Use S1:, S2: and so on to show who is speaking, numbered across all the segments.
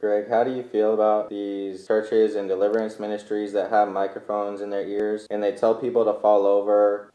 S1: Greg, how do you feel about these churches and deliverance ministries that have microphones in their ears and they tell people to fall over,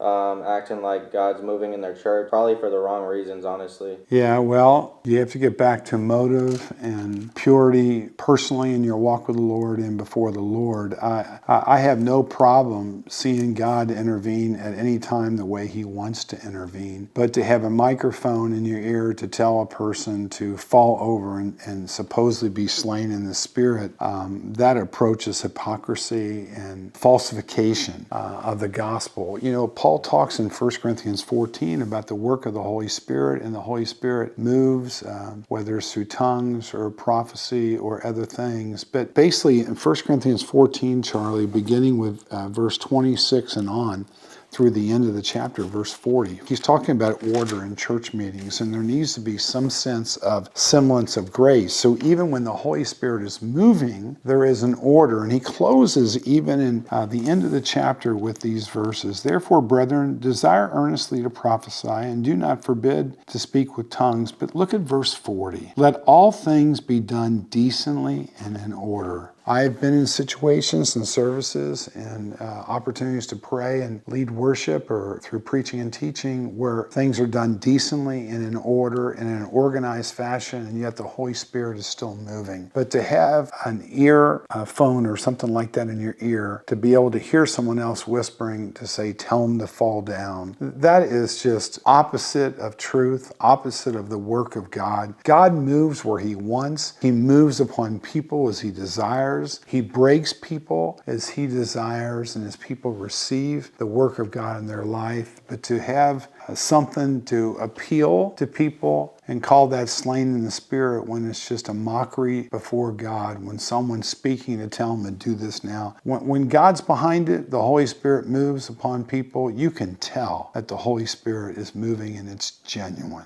S1: acting like God's moving in their church, probably for the wrong reasons, honestly?
S2: Yeah, well, you have to get back to motive and purity personally in your walk with the Lord and before the Lord. I have no problem seeing God intervene at any time the way He wants to intervene. But to have a microphone in your ear to tell a person to fall over and supposedly be slain in the Spirit, that approach is hypocrisy and falsification of the gospel. You know, Paul talks in 1 Corinthians 14 about the work of the Holy Spirit, and the Holy Spirit moves, whether it's through tongues or prophecy or other things. But basically in 1 Corinthians 14, Charlie, beginning with verse 26 and on, through the end of the chapter, verse 40. He's talking about order in church meetings, and there needs to be some sense of semblance of grace. So even when the Holy Spirit is moving, there is an order. And he closes even in the end of the chapter with these verses. Therefore, brethren, desire earnestly to prophesy, and do not forbid to speak with tongues. But look at verse 40. Let all things be done decently and in order. I have been in situations and services and opportunities to pray and lead worship or through preaching and teaching where things are done decently and in order and in an organized fashion, and yet the Holy Spirit is still moving. But to have an earphone or something like that in your ear, to be able to hear someone else whispering to say, tell them to fall down, that is just opposite of truth, opposite of the work of God. God moves where He wants. He moves upon people as He desires. He breaks people as He desires and as people receive the work of God in their life. But to have something to appeal to people and call that slain in the Spirit when it's just a mockery before God, when someone's speaking to tell them to do this now. When God's behind it, the Holy Spirit moves upon people, you can tell that the Holy Spirit is moving and it's genuine.